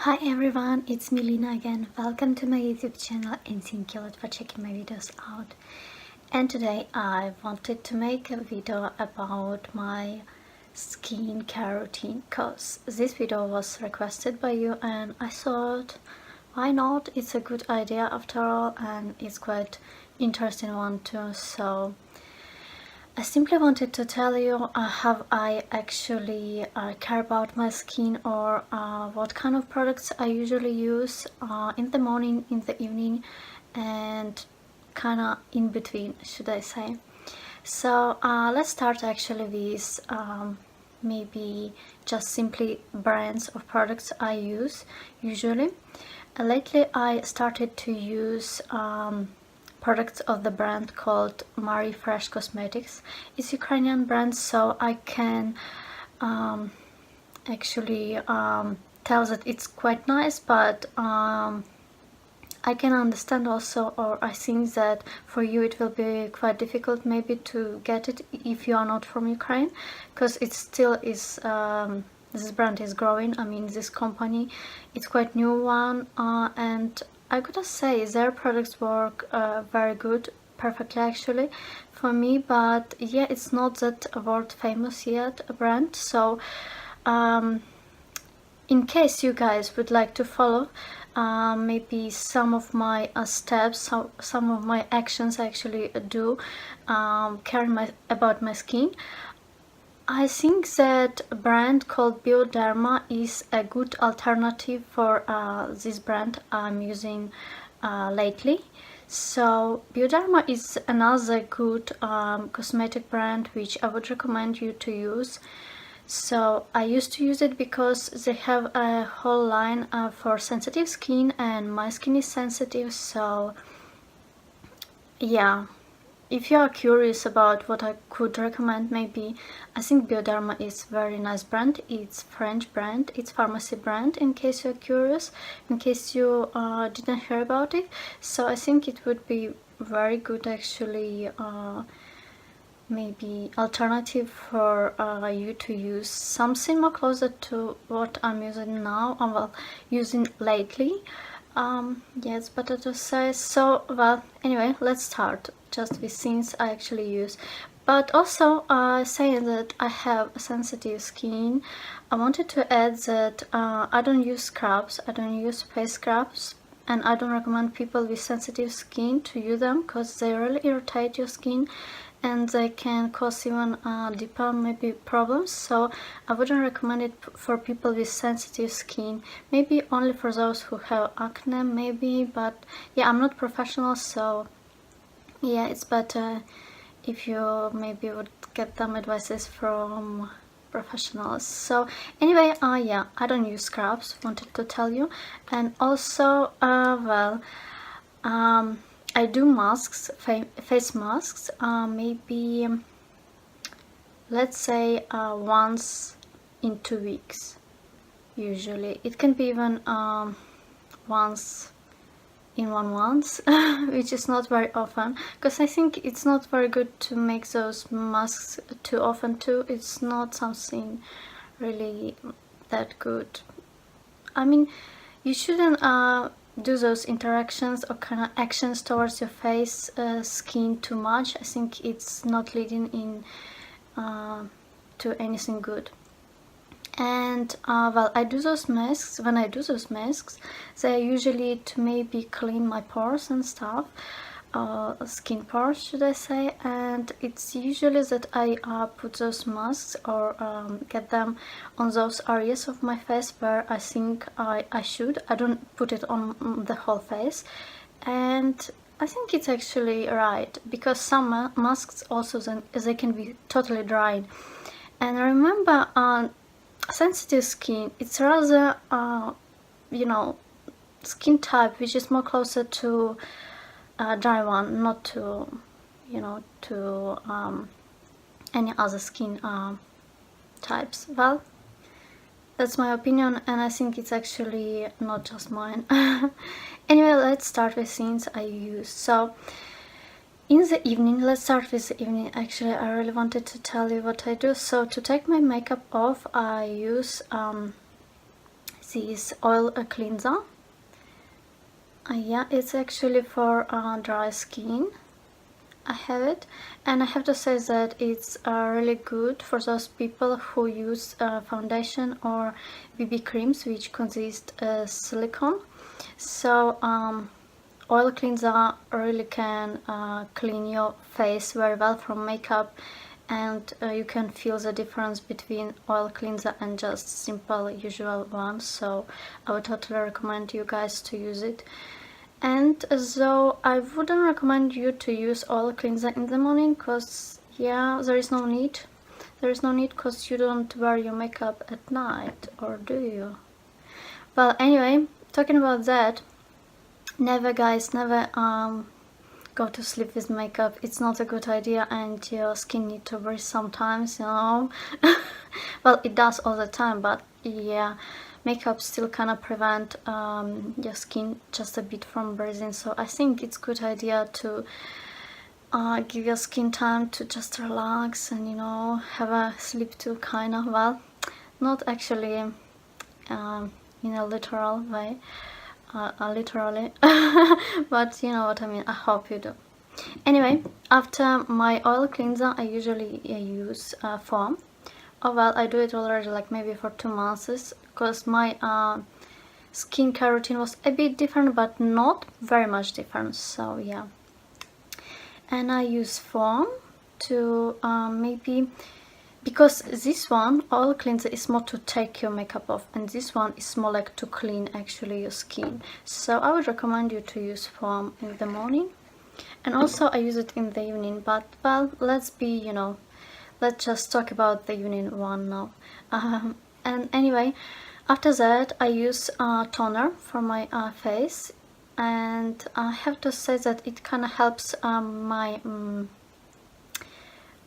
Hi everyone, it's Milena again. Welcome to my YouTube channel and thank you a lot for checking my videos out. And today I wanted to make a video about my skincare routine because this video was requested by you and I thought why not, it's a good idea after all and it's quite interesting one too. So I simply wanted to tell you how I actually care about my skin, or what kind of products I usually use in the morning, in the evening, and kind of in between, should I say. So let's start actually with maybe just simply brands of products I use usually. Lately I started to use products of the brand called Marie Fresh Cosmetics. It's Ukrainian brand, so I can actually tell that it's quite nice, but I can understand also, or I think that for you it will be quite difficult maybe to get it if you are not from Ukraine, because it still is this brand is growing. I mean, this company, it's quite new one, and I gotta say their products work very good, perfectly actually for me, but yeah, it's not that world famous yet a brand. So in case you guys would like to follow maybe some of my steps, some of my actions I actually do care about my skin, I think that a brand called Bioderma is a good alternative for this brand I'm using lately. So Bioderma is another good cosmetic brand which I would recommend you to use. So I used to use it because they have a whole line for sensitive skin and my skin is sensitive, so yeah. If you are curious about what I could recommend, maybe I think Bioderma is a very nice brand. It's French brand, it's pharmacy brand, in case you're curious, in case you didn't hear about it. So I think it would be very good actually, maybe alternative for you to use something more closer to what I'm using now, or well, using lately. Yeah, it's better to say. So well, anyway, let's start just with things I actually use. But also saying that I have a sensitive skin, I wanted to add that I don't use scrubs, I don't use face scrubs, and I don't recommend people with sensitive skin to use them because they really irritate your skin and they can cause even deeper maybe problems. So I wouldn't recommend it for people with sensitive skin, maybe only for those who have acne maybe, but yeah, I'm not professional, so yeah, it's better if you maybe would get them advices from professionals. So anyway, yeah, I don't use scrubs, wanted to tell you. And also well, I do masks, face masks, maybe let's say once in 2 weeks usually. It can be even once in 1 month, which is not very often, because I think it's not very good to make those masks too often too. It's not something really that good. I mean, you shouldn't do those interactions or kind of actions towards your face skin too much. I think it's not leading in to anything good. And well, I do those masks. When I do those masks, they're usually to maybe clean my pores and stuff, skin pores should I say, and it's usually that I put those masks or get them on those areas of my face where I think I should. I don't put it on the whole face, and I think it's actually right, because some masks also then they can be totally dry. And I remember sensitive skin, it's rather you know, skin type which is more closer to dry one, not to, you know, to any other skin types. Well, that's my opinion, and I think it's actually not just mine. Anyway, let's start with things I use. So in the evening, let's start with the evening. Actually, I really wanted to tell you what I do. So to take my makeup off, I use this oil cleanser. Yeah, it's actually for dry skin. I have it, and I have to say that it's really good for those people who use foundation or BB creams which consist silicone. So oil cleanser really can clean your face very well from makeup, and you can feel the difference between oil cleanser and just simple usual one. So I would totally recommend you guys to use it. And so I wouldn't recommend you to use oil cleanser in the morning, because yeah, there is no need because you don't wear your makeup at night, or do you? Well, anyway, talking about that, never guys, never go to sleep with makeup. It's not a good idea, and your skin needs to breathe sometimes, you know. Well, it does all the time, but yeah, makeup still kind of prevent your skin just a bit from breathing. So I think it's good idea to give your skin time to just relax and, you know, have a sleep too, kind of. Well, not actually in a literal way, literally, but you know what I mean. I hope you do. Anyway, after my oil cleanser, I usually use foam. Oh well, I do it already like maybe for 2 months, because my skincare routine was a bit different, but not very much different. So yeah, and I use foam to maybe, because this one, oil cleanser, is more to take your makeup off, and this one is more like to clean actually your skin. So I would recommend you to use foam in the morning, and also I use it in the evening. But well, let's be, you know, let's just talk about the evening one now. And anyway, after that I use toner for my face, and I have to say that it kind of helps my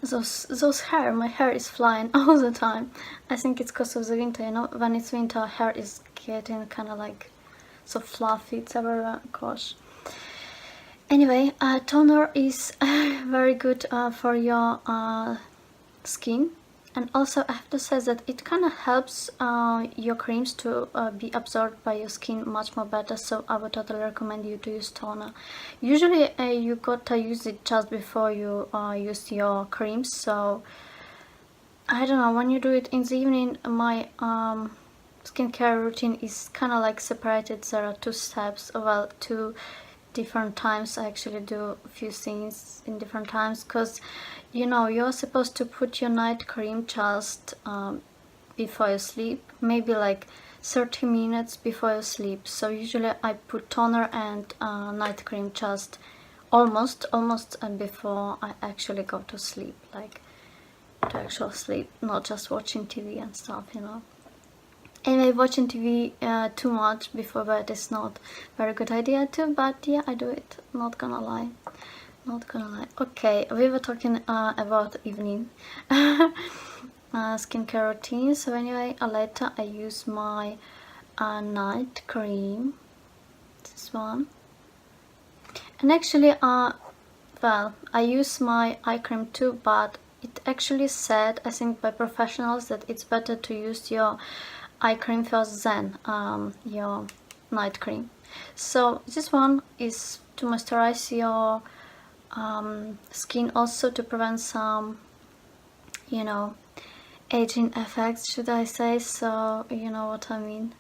those hair. My hair is flying all the time. I think it's because of the winter, you know. When it's winter, hair is getting kind of like so fluffy, it's everywhere. Gosh. Anyway, toner is very good for your skin, and also I have to say that it kind of helps your creams to be absorbed by your skin much more better. So I would totally recommend you to use toner. Usually you gotta use it just before you use your creams. So I don't know, when you do it in the evening, my skincare routine is kind of like separated. There are 2 steps, well, 2 different times. I actually do a few things in different times, because you know, you're supposed to put your night cream just before you sleep, maybe like 30 minutes before you sleep. So usually I put toner and night cream just almost before I actually go to sleep, like to actual sleep, not just watching TV and stuff, you know. Anyway, watching TV too much before bed is not very good idea too, but yeah, I do it, not gonna lie. Okay, we were talking about evening skincare routine. So anyway, later I use my night cream, this one, and actually well, I use my eye cream too, but it actually said, I think by professionals, that it's better to use your eye cream first than your night cream. So this one is to moisturize your skin, also to prevent some, you know, aging effects, should I say. So you know what I mean,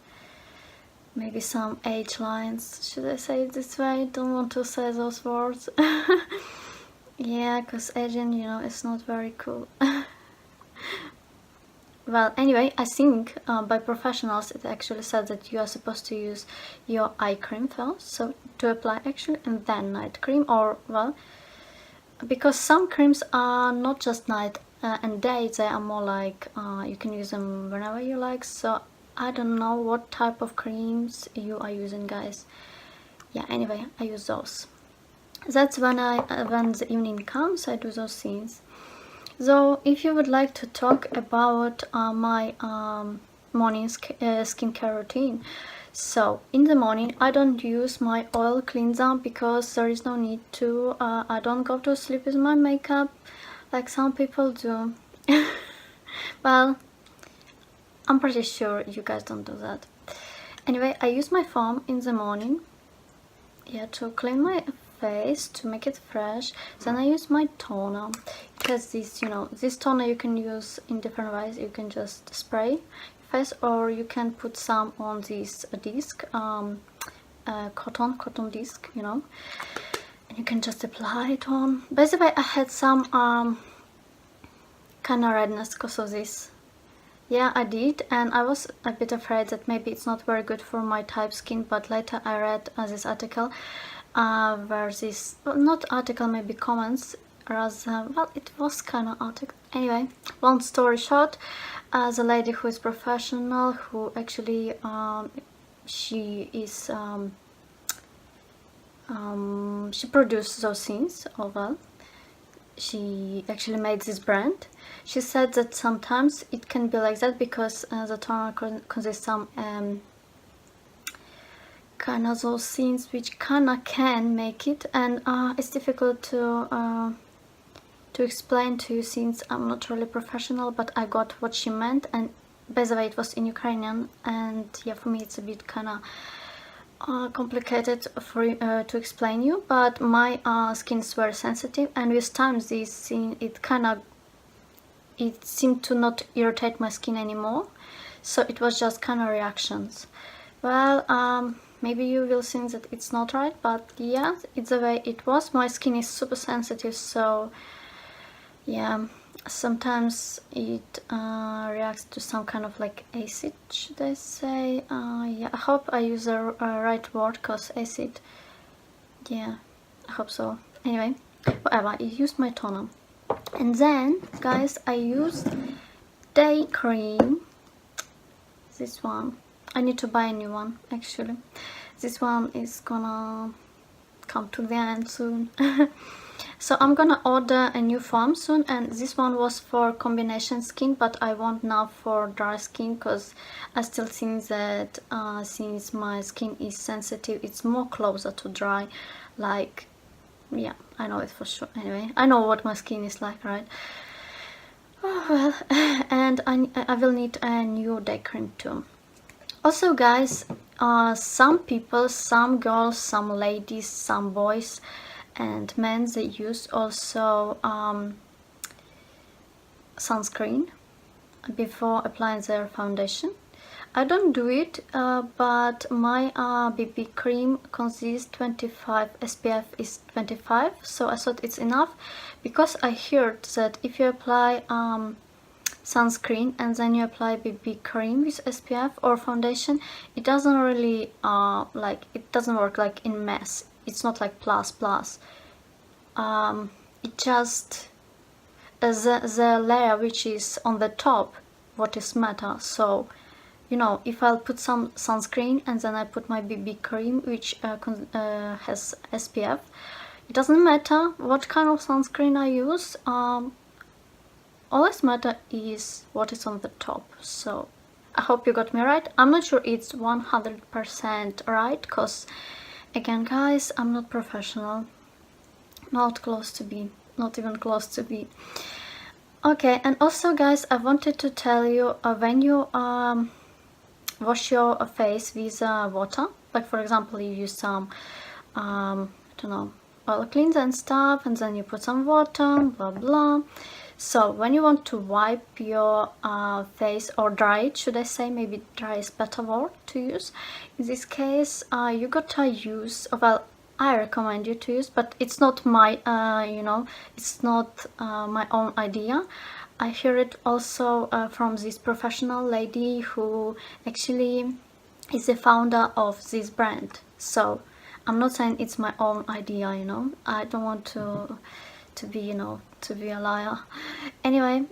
maybe some age lines, should I say it this way? Don't want to say those words. Yeah, because aging, you know, is not very cool. Well, anyway, I think by professionals it actually said that you are supposed to use your eye cream first, so to apply actually, and then night cream. Or well, because some creams are not just night and day, they are more like you can use them whenever you like. So I don't know what type of creams you are using, guys. Yeah, anyway, I use those. That's when when the evening comes, I do those things. So if you would like to talk about my morning skincare routine, so in the morning I don't use my oil cleanser because there is no need to. I don't go to sleep with my makeup like some people do. Well, I'm pretty sure you guys don't do that. Anyway, I use my foam in the morning, yeah, to clean my face, to make it fresh. Then I use my toner. It has this, you know, this toner you can use in different ways. You can just spray your face, or you can put some on this disc, cotton disc, you know, and you can just apply it on. By the way, I had some kind of redness because of this. Yeah, I did, and I was a bit afraid that maybe it's not very good for my type skin, but later I read this article where this, well, not article, maybe comments, rather, well, it was kind of article. Anyway, long story short, the lady who is professional, who actually she is she produced those scenes, or well, she actually made this brand. She said that sometimes it can be like that because the toner consists some kind of those scenes which kind of can make it, and it's difficult to explain to you since I'm not really professional, but I got what she meant. And by the way, it was in Ukrainian, and yeah, for me it's a bit kind of complicated for to explain you, but my skin is very sensitive, and with time this scene, it seemed to not irritate my skin anymore, so it was just kind of reactions. Well, maybe you will think that it's not right, but yeah, it's the way it was. My skin is super sensitive, so yeah, sometimes it reacts to some kind of like acid, should I say. Yeah, I hope I use the right word, because acid, yeah, I hope so. Anyway, whatever, I used my toner, and then guys, I used day cream. This one, I need to buy a new one actually. This one is gonna come to the end soon. So I'm gonna order a new foam soon, and this one was for combination skin, but I want now for dry skin, because I still think that since my skin is sensitive, it's more closer to dry. Like, yeah, I know it for sure. Anyway, I know what my skin is like, right? Oh well. And I will need a new day cream too. Also guys, some people, some girls, some ladies, some boys and men, they use also sunscreen before applying their foundation. I don't do it, but my BB cream consists 25, SPF is 25, so I thought it's enough, because I heard that if you apply sunscreen and then you apply BB cream with SPF or foundation, it doesn't really it doesn't work like in mass. It's not like plus. It just the layer which is on the top, what is matter. So, you know, if I'll put some sunscreen and then I put my BB cream which has SPF, it doesn't matter what kind of sunscreen I use. All that matter is what is on the top. So I hope you got me right. I'm not sure it's 100% right, because again guys, I'm not professional, not close to be, not even close to be. Okay, and also guys, I wanted to tell you, when you wash your face with water, like for example you use some I don't know, oil cleanser and stuff, and then you put some water, blah blah. So when you want to wipe your face, or dry it, should I say, maybe dry is better word to use. In this case, you gotta use, well, I recommend you to use, but it's not my, you know, it's not my own idea. I hear it also from this professional lady who actually is the founder of this brand. So I'm not saying it's my own idea, you know. I don't want to be, you know, to be a liar. Anyway,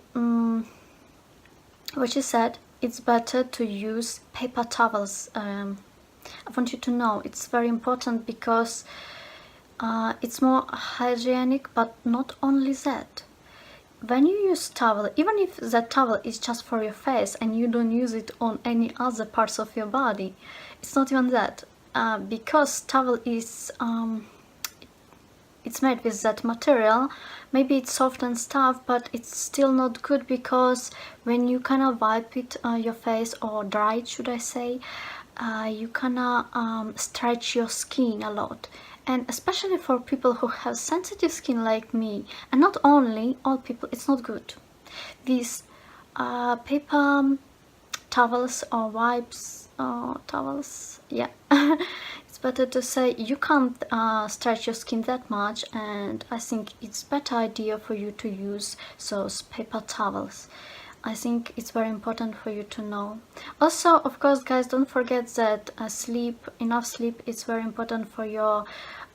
what she said, it's better to use paper towels. I want you to know it's very important, because it's more hygienic, but not only that. When you use towel, even if that towel is just for your face and you don't use it on any other parts of your body, it's not even that, because towel is it's made with that material. Maybe it's soft and stuff, but it's still not good, because when you kind of wipe it your face, or dry it, should I say, you can stretch your skin a lot, and especially for people who have sensitive skin like me, and not only all people, it's not good. These paper towels or wipes or towels, yeah. It's better to say you can't stretch your skin that much, and I think it's better idea for you to use those paper towels. I think it's very important for you to know. Also, of course, guys, don't forget that enough sleep is very important for your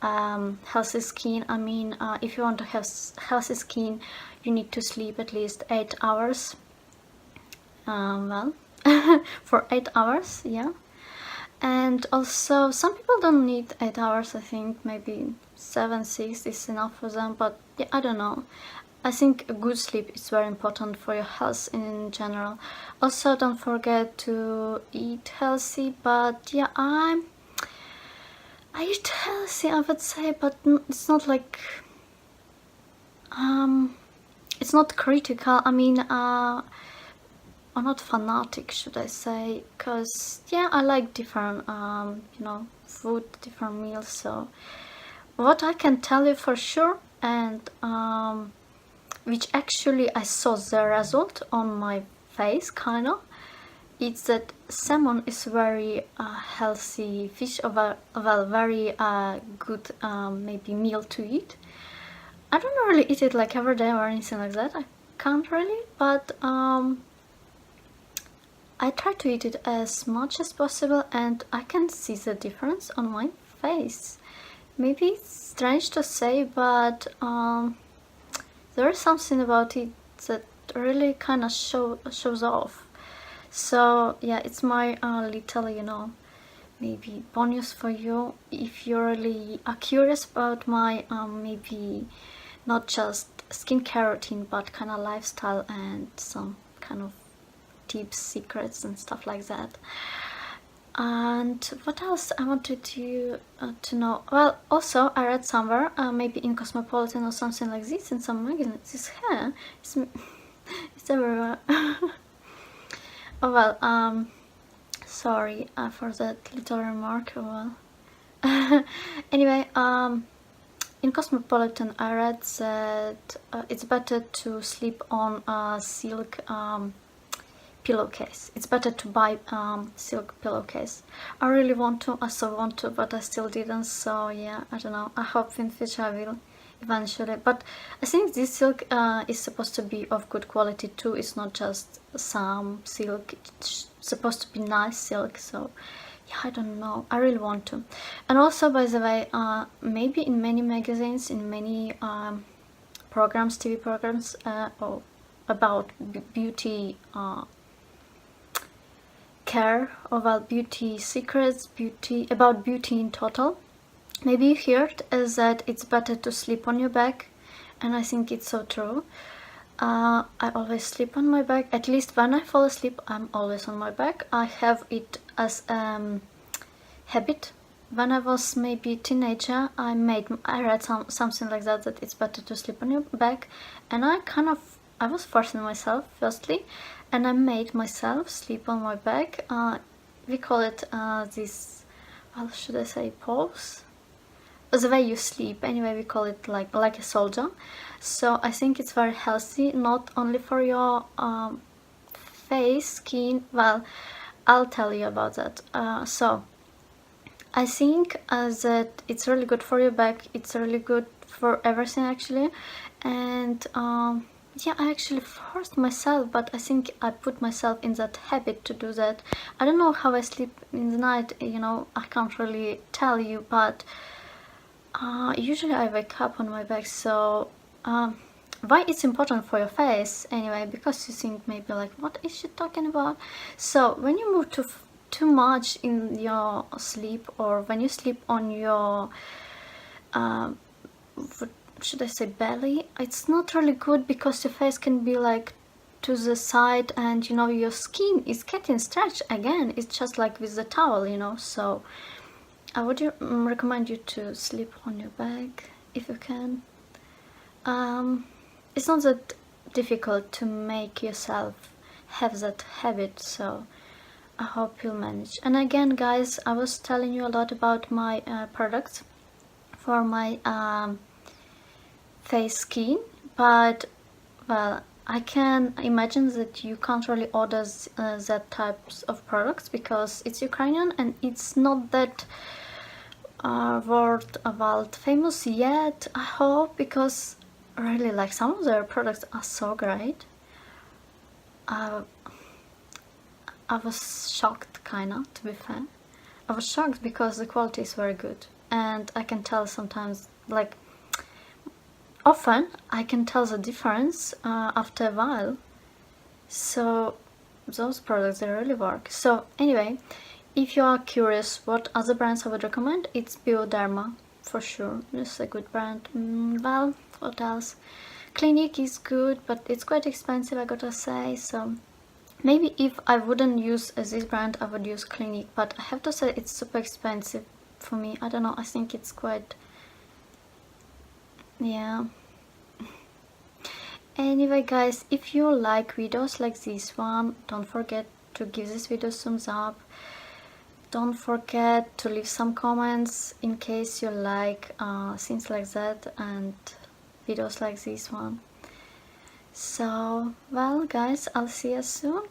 healthy skin. I mean, if you want to have healthy skin, you need to sleep at least 8 hours. Well, for 8 hours, yeah. And also, some people don't need 8 hours. I think maybe 7, 6 is enough for them, but yeah, I don't know. I think a good sleep is very important for your health in general. Also, don't forget to eat healthy, but yeah, I eat healthy, I would say, but it's not like it's not critical. I mean, or not fanatic, should I say, because yeah, I like different food, different meals. So what I can tell you for sure, and which actually I saw the result on my face, kind of, it's that salmon is very healthy fish, of a well, very good maybe meal to eat. I don't really eat it like every day or anything like that. I can't really, but I try to eat it as much as possible, and I can see the difference on my face. Maybe it's strange to say, but there is something about it that really kind of shows off. So yeah, it's my little, maybe bonus for you if you really are curious about my maybe not just skincare routine, but kind of lifestyle and some kind of tips, secrets, and stuff like that. And what else I wanted you to know? Well, also I read somewhere, maybe in Cosmopolitan or something like this, in some magazine, this hair it's everywhere. Oh well, sorry for that little remark. Oh, well. Anyway, in Cosmopolitan I read that it's better to sleep on a silk pillowcase. It's better to buy silk pillowcase. I really want to, I so want to, but I still didn't. So yeah, I don't know. I hope in future I will eventually. But I think this silk is supposed to be of good quality too. It's not just some silk. It's supposed to be nice silk. So yeah, I don't know. I really want to. And also, by the way, maybe in many magazines, in many programs, TV programs, or about beauty care, about beauty secrets, about beauty in total, maybe you heard is that it's better to sleep on your back, and I think it's so true. I always sleep on my back. At least when I fall asleep, I'm always on my back. I have it as habit. When I was maybe a teenager, I read something like that it's better to sleep on your back, and I was forcing myself firstly, and I made myself sleep on my back. We call it this, how should I say, pose? The way you sleep, anyway, we call it like a soldier. So I think it's very healthy, not only for your face, skin. Well, I'll tell you about that. So I think that it's really good for your back. It's really good for everything actually, and yeah, I actually forced myself, but I think I put myself in that habit to do that. I don't know how I sleep in the night, I can't really tell you, but usually I wake up on my back. So why it's important for your face anyway? Because you think maybe like, what is she talking about? So when you move too much in your sleep, or when you sleep on your what should I say, belly, it's not really good, because your face can be like to the side, and your skin is getting stretched again. It's just like with the towel, so I would recommend you to sleep on your back if you can. It's not that difficult to make yourself have that habit, so I hope you'll manage. And again, guys, I was telling you a lot about my products for my face skin, but well, I can imagine that you can't really order that types of products because it's Ukrainian and it's not that world famous yet, I hope, because really, like, some of their products are so great. I was shocked, kinda, to be fair. I was shocked because the quality is very good, and I can tell sometimes, like, often I can tell the difference after a while. So those products, they really work. So anyway, if you are curious what other brands I would recommend, it's Bioderma for sure. It's a good brand. Well, what else? Clinique is good, but it's quite expensive, I gotta say. So maybe if I wouldn't use this brand, I would use Clinique, but I have to say it's super expensive for me. I don't know, I think it's quite, yeah. Anyway, guys, if you like videos like this one, don't forget to give this video a thumbs up. Don't forget to leave some comments in case you like things like that and videos like this one. So, well, guys, I'll see you soon.